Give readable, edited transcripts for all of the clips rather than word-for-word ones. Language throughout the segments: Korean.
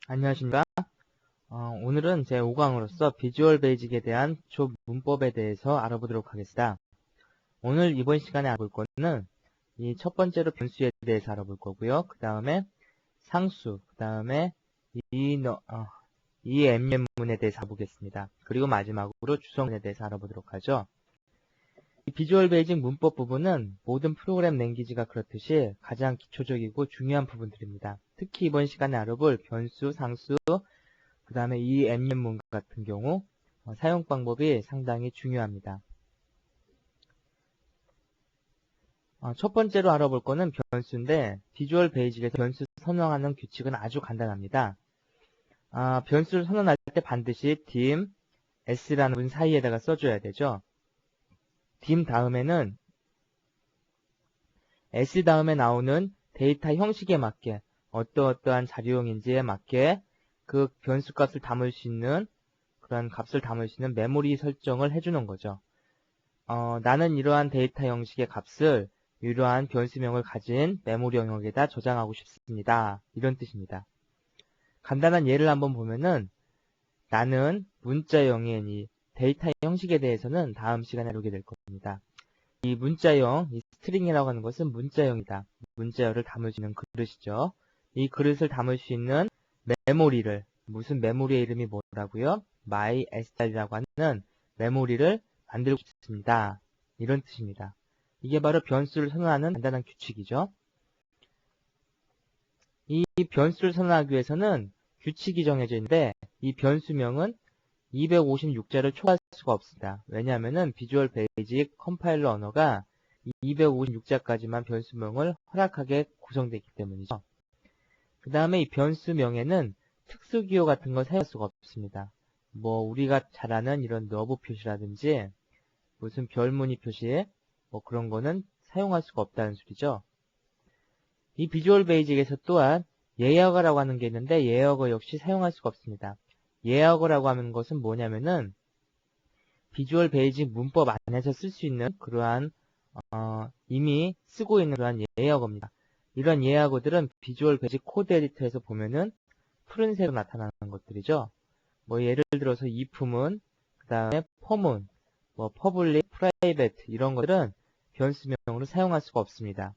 안녕하십니까? 오늘은 제 5강으로서 비주얼 베이직에 대한 조 문법에 대해서 알아보도록 하겠습니다. 오늘 이번 시간에 알아볼 거는 이 첫 번째로 변수에 대해서 알아볼 거고요. 그 다음에 상수, 그 다음에 이 엠문에 대해서 알아보겠습니다. 그리고 마지막으로 주성문에 대해서 알아보도록 하죠. 이 비주얼 베이직 문법 부분은 모든 프로그램 랭귀지가 그렇듯이 가장 기초적이고 중요한 부분들입니다. 특히 이번 시간에 알아볼 변수, 상수, 그 다음에 이 엠문 같은 경우 사용 방법이 상당히 중요합니다. 첫 번째로 알아볼 거는 변수인데 비주얼 베이직에서 변수 선언하는 규칙은 아주 간단합니다. 변수를 선언할 때 반드시 dim, s라는 문 사이에다가 써줘야 되죠. dim 다음에는 s 다음에 나오는 데이터 형식에 맞게 어떠한 자료용인지에 맞게 그 변수 값을 담을 수 있는 그런 값을 담을 수 있는 메모리 설정을 해주는 거죠. 나는 이러한 데이터 형식의 값을 이러한 변수명을 가진 메모리 영역에다 저장하고 싶습니다. 이런 뜻입니다. 간단한 예를 한번 보면은 나는 문자형인 이 데이터 형식에 대해서는 다음 시간에 다루게 될 겁니다. 이 문자형, 이 스트링이라고 하는 것은 문자형이다. 문자열을 담을 수 있는 그릇이죠. 이 그릇을 담을 수 있는 메모리를, 무슨 메모리의 이름이 뭐라고요? MySR이라고 하는 메모리를 만들고 싶습니다. 이런 뜻입니다. 이게 바로 변수를 선언하는 간단한 규칙이죠. 이 변수를 선언하기 위해서는 규칙이 정해져 있는데 이 변수명은 256자를 초과할 수가 없습니다. 왜냐하면 비주얼 베이직 컴파일러 언어가 256자까지만 변수명을 허락하게 구성되어 있기 때문이죠. 그 다음에 이 변수명에는 특수기호 같은 걸 사용할 수가 없습니다. 우리가 잘 아는 이런 너브 표시라든지 무슨 별무늬 표시 그런 거는 사용할 수가 없다는 소리죠. 이 비주얼 베이직에서 또한 예어거라고 하는 게 있는데 예어거 역시 사용할 수가 없습니다. 예어거라고 하는 것은 뭐냐면은 비주얼 베이직 문법 안에서 쓸 수 있는 그러한 이미 쓰고 있는 그러한 예어거입니다. 이런 예어거들은 비주얼 베이직 코드 에디터에서 보면은 푸른색으로 나타나는 것들이죠. 예를 들어서 if문, 그 다음에 for문, public, private 이런 것들은 변수명으로 사용할 수가 없습니다.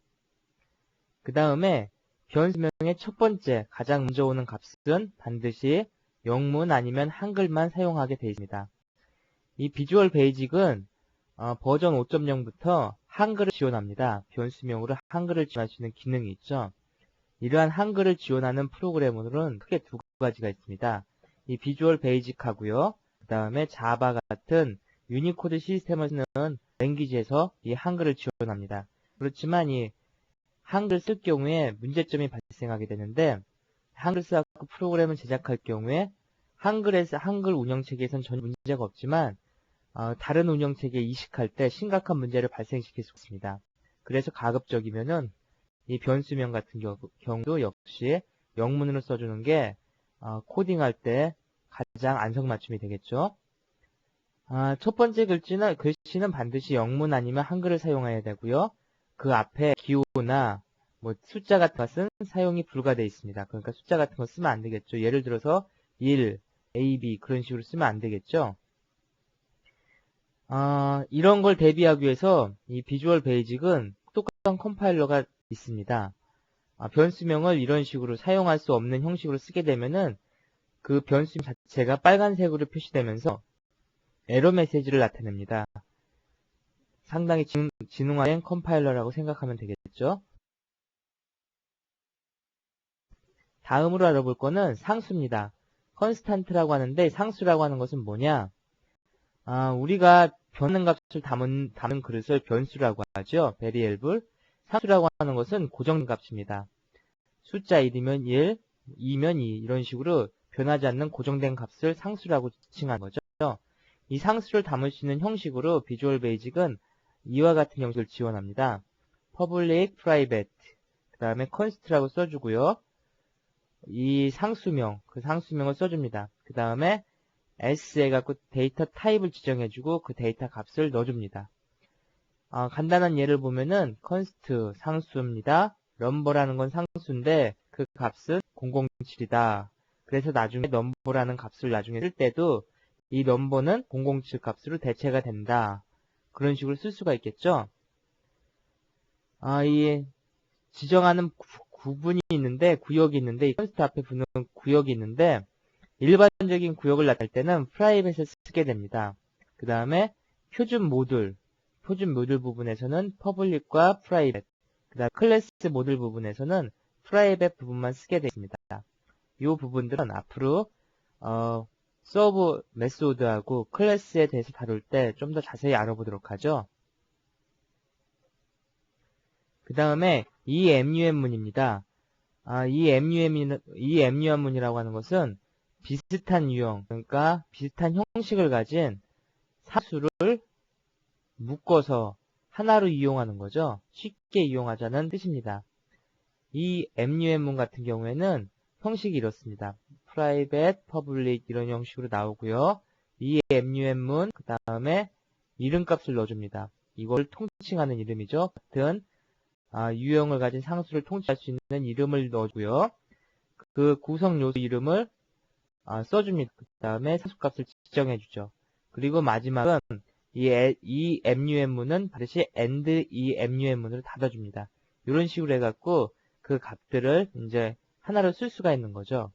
그 다음에 변수명의 첫 번째 가장 먼저 오는 값은 반드시 영문 아니면 한글만 사용하게 되어 있습니다. 이 비주얼 베이직은 버전 5.0부터 한글을 지원합니다. 변수명으로 한글을 지원할 수 있는 기능이 있죠. 이러한 한글을 지원하는 프로그램으로는 크게 두 가지가 있습니다. 이 비주얼 베이직하고요. 그 다음에 자바 같은 유니코드 시스템을 쓰는 랭귀지에서 이 한글을 지원합니다. 그렇지만 이 한글 쓸 경우에 문제점이 발생하게 되는데 한글 써갖고 프로그램을 제작할 경우에 한글 운영체계에선 전혀 문제가 없지만 다른 운영체계에 이식할 때 심각한 문제를 발생시킬 수 있습니다. 그래서 가급적이면은 이 변수명 같은 경우도 역시 영문으로 써주는 게 코딩할 때 가장 안성맞춤이 되겠죠. 첫 번째 글씨는 반드시 영문 아니면 한글을 사용해야 되고요. 그 앞에 기호나 숫자 같은 것은 사용이 불가되어 있습니다. 그러니까 숫자 같은 거 쓰면 안 되겠죠. 예를 들어서 1, A, B 그런 식으로 쓰면 안 되겠죠. 이런 걸 대비하기 위해서 이 비주얼 베이직은 똑같은 컴파일러가 있습니다. 변수명을 이런 식으로 사용할 수 없는 형식으로 쓰게 되면은 그 변수명 자체가 빨간색으로 표시되면서 에러 메시지를 나타냅니다. 상당히 지능화된 컴파일러라고 생각하면 되겠죠. 다음으로 알아볼 거는 상수입니다. 컨스탄트라고 하는데 상수라고 하는 것은 뭐냐? 우리가 변하는 값을 담은 그릇을 변수라고 하죠. 베리에이블. 상수라고 하는 것은 고정된 값입니다. 숫자 1이면 1, 2면 2 이런 식으로 변하지 않는 고정된 값을 상수라고 칭하는 거죠. 이 상수를 담을 수 있는 형식으로 비주얼 베이직은 이와 같은 형식을 지원합니다. public, private, 그 다음에 const라고 써주고요. 이 상수명, 그 상수명을 써줍니다. 그 다음에 s 해갖고 데이터 타입을 지정해주고 그 데이터 값을 넣어줍니다. 간단한 예를 보면은 const 상수입니다. number라는 건 상수인데 그 값은 007이다. 그래서 나중에 넘버라는 값을 나중에 쓸 때도 이 넘버는 007 값으로 대체가 된다. 그런 식으로 쓸 수가 있겠죠. 이 지정하는 구분이 있는데, 구역이 있는데, 이 컨스트 앞에 붙는 구역이 있는데, 일반적인 구역을 나타낼 때는 프라이빗을 쓰게 됩니다. 그 다음에 표준 모듈 부분에서는 퍼블릭과 프라이빗, 그 다음 클래스 모듈 부분에서는 프라이빗 부분만 쓰게 되어 있습니다. 이 부분들은 앞으로 서브 메소드하고 클래스에 대해서 다룰 때 좀 더 자세히 알아보도록 하죠. 그 다음에 이 MUM문입니다. 이 MUM문이라고 하는 것은 비슷한 유형, 그러니까 비슷한 형식을 가진 사수를 묶어서 하나로 이용하는 거죠. 쉽게 이용하자는 뜻입니다. 이 MUM문 같은 경우에는 형식이 이렇습니다. private, public 이런 형식으로 나오고요. 이 MUM문 그 다음에 이름값을 넣어줍니다. 이걸 통칭하는 이름이죠. 같은 유형을 가진 상수를 통칭할 수 있는 이름을 넣어주고요. 그 구성 요소 이름을 써줍니다. 그 다음에 상수값을 지정해주죠. 그리고 마지막은 이 MUM문은 반드시 AND 이 MUM문으로 닫아줍니다. 이런 식으로 해갖고 그 값들을 이제 하나로 쓸 수가 있는 거죠.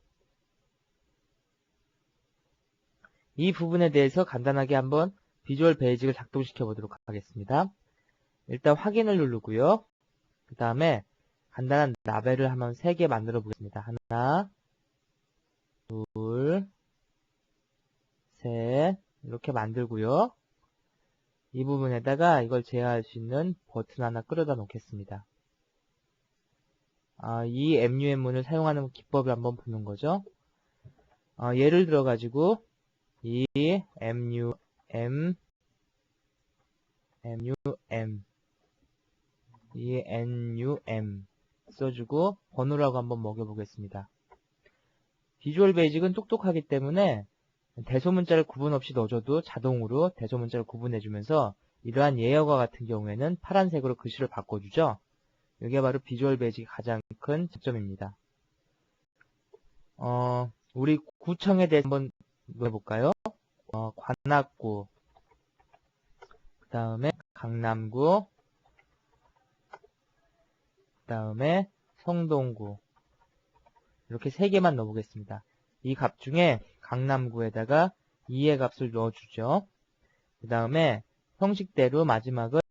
이 부분에 대해서 간단하게 한번 비주얼 베이직을 작동시켜 보도록 하겠습니다. 일단 확인을 누르고요. 그 다음에 간단한 라벨을 한번 3개 만들어 보겠습니다. 하나, 둘, 셋 이렇게 만들고요. 이 부분에다가 이걸 제어할 수 있는 버튼 하나 끌어다 놓겠습니다. 이 MUM문을 사용하는 기법을 한번 보는 거죠. 예를 들어 가지고 이 MUM 이 NUM 써주고 번호라고 한번 먹여보겠습니다. 비주얼 베이직은 똑똑하기 때문에 대소문자를 구분 없이 넣어줘도 자동으로 대소문자를 구분해주면서 이러한 예어가 같은 경우에는 파란색으로 글씨를 바꿔주죠. 이게 바로 비주얼 베이직의 가장 큰 장점입니다. 우리 구청에 대해서 한번 해볼까요? 관악구, 그 다음에 강남구, 그 다음에 성동구 이렇게 3개만 넣어보겠습니다. 이 값 중에 강남구에다가 2의 값을 넣어주죠. 그 다음에 형식대로 마지막을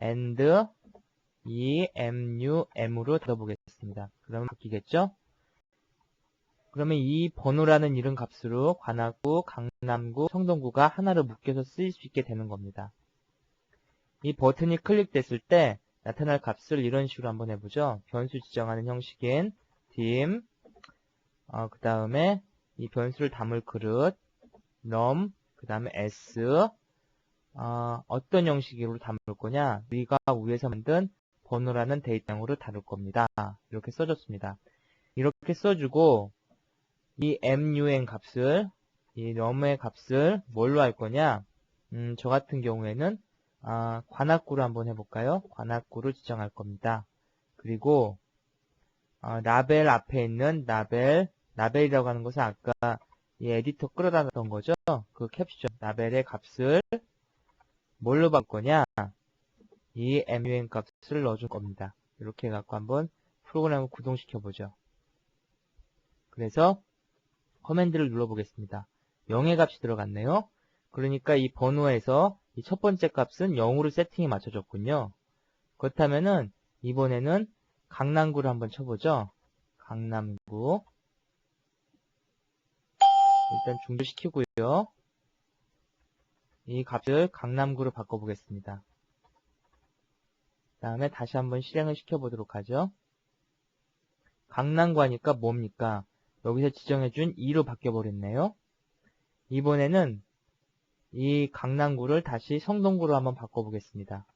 AND MUM으로 닫아보겠습니다. 그러면 바뀌겠죠? 그러면 이 번호라는 이름 값으로 관악구, 강남구, 성동구가 하나로 묶여서 쓰일 수 있게 되는 겁니다. 이 버튼이 클릭됐을 때 나타날 값을 이런 식으로 한번 해보죠. 변수 지정하는 형식인 dim, 그 다음에 이 변수를 담을 그릇, num, 그 다음에 s, 어떤 형식으로 담을 거냐? 우리가 위에서 만든 번호라는 데이터양으로 다룰 겁니다. 이렇게 써줬습니다. 이렇게 써주고 이 MUN 값을, 이 num의 값을 뭘로 할 거냐? 저 같은 경우에는 관악구로 한번 해볼까요? 관악구를 지정할 겁니다. 그리고 라벨 앞에 있는 라벨이라고 하는 것은 아까 이 에디터 끌어다 놨던 거죠? 그 캡션, 라벨의 값을 뭘로 바꿀 거냐? 이 MUN 값을 넣어줄 겁니다. 이렇게 해갖고 한번 프로그램을 구동시켜 보죠. 그래서 커맨드를 눌러보겠습니다. 0의 값이 들어갔네요. 그러니까 이 번호에서 이 첫 번째 값은 0으로 세팅이 맞춰졌군요. 그렇다면은 이번에는 강남구를 한번 쳐보죠. 강남구 일단 중조시키고요. 이 값을 강남구로 바꿔보겠습니다. 그 다음에 다시 한번 실행을 시켜보도록 하죠. 강남구 하니까 뭡니까? 여기서 지정해준 2로 바뀌어버렸네요. 이번에는 이 강남구를 다시 성동구로 한번 바꿔보겠습니다.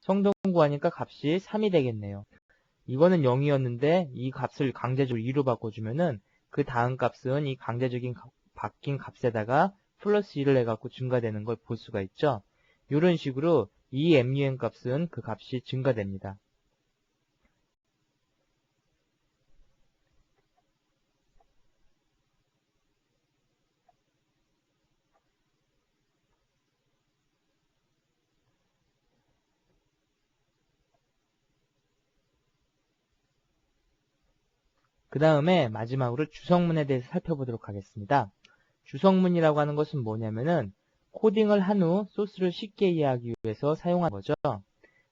성동구 하니까 값이 3이 되겠네요. 이거는 0이었는데 이 값을 강제적으로 2로 바꿔주면은 그 다음 값은 이 강제적인 바뀐 값에다가 플러스 2를 해갖고 증가되는 걸 볼 수가 있죠. 이런 식으로 이 MUN 값은 그 값이 증가됩니다. 그 다음에 마지막으로 주성문에 대해서 살펴보도록 하겠습니다. 주성문이라고 하는 것은 뭐냐면은 코딩을 한 후 소스를 쉽게 이해하기 위해서 사용한 거죠.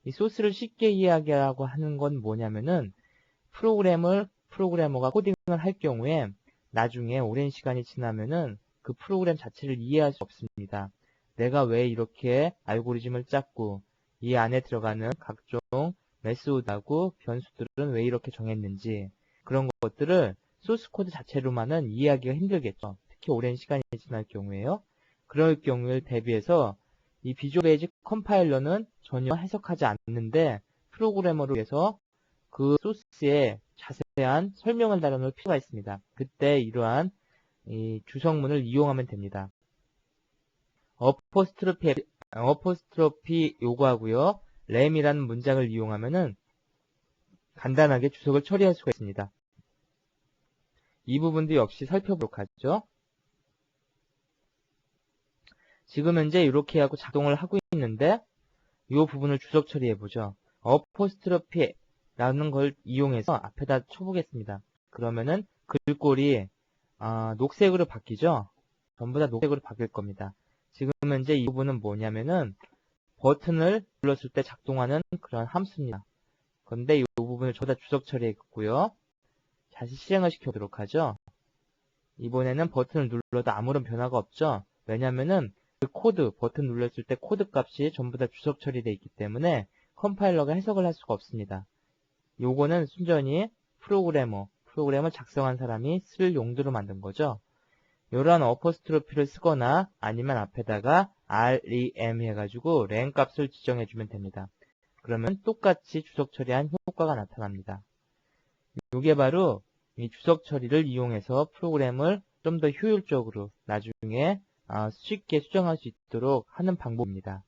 이 소스를 쉽게 이해하기라고 하는 건 뭐냐면은 프로그래머가 코딩을 할 경우에 나중에 오랜 시간이 지나면은 그 프로그램 자체를 이해할 수 없습니다. 내가 왜 이렇게 알고리즘을 짰고 이 안에 들어가는 각종 메소드하고 변수들은 왜 이렇게 정했는지 그런 것들을 소스 코드 자체로만은 이해하기가 힘들겠죠. 특히 오랜 시간이 지날 경우에요. 그럴 경우를 대비해서 이 비주얼 베이직 컴파일러는 전혀 해석하지 않는데 프로그래머를 위해서 그 소스의 자세한 설명을 달아놓을 필요가 있습니다. 그때 이러한 이 주성문을 이용하면 됩니다. 어포스트로피 요구하고요. 램이라는 문장을 이용하면은 간단하게 주석을 처리할 수가 있습니다. 이 부분도 역시 살펴보도록 하죠. 지금 현재 이렇게 하고 작동을 하고 있는데 이 부분을 주석 처리해보죠. 어포스트로피라는 걸 이용해서 앞에다 쳐보겠습니다. 그러면은 글꼴이 녹색으로 바뀌죠. 전부 다 녹색으로 바뀔 겁니다. 지금 현재 이 부분은 뭐냐면은 버튼을 눌렀을 때 작동하는 그런 함수입니다. 그런데 이 부분을 전부 다 주석 처리했고요. 다시 실행을 시켜보도록 하죠. 이번에는 버튼을 눌러도 아무런 변화가 없죠. 왜냐면은 그 버튼 눌렀을 때 코드 값이 전부 다 주석 처리되어 있기 때문에 컴파일러가 해석을 할 수가 없습니다. 요거는 순전히 프로그래머 작성한 사람이 쓸 용도로 만든 거죠. 이러한 어퍼스트로피를 쓰거나 아니면 앞에다가 rem 해가지고 len 값을 지정해주면 됩니다. 그러면 똑같이 주석 처리한 효과가 나타납니다. 이게 바로 이 주석 처리를 이용해서 프로그램을 좀 더 효율적으로 나중에 쉽게 수정할 수 있도록 하는 방법입니다.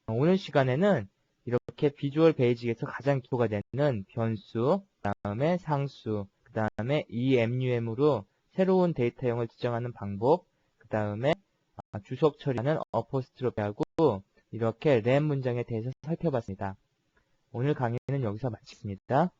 오늘 시간에는 이렇게 비주얼 베이직에서 가장 기초가 되는 변수, 그 다음에 상수, 그 다음에 emum으로 새로운 데이터형을 지정하는 방법, 그 다음에 주석 처리하는 어포스트로피하고 이렇게 램 문장에 대해서 살펴봤습니다. 오늘 강의는 여기서 마치겠습니다.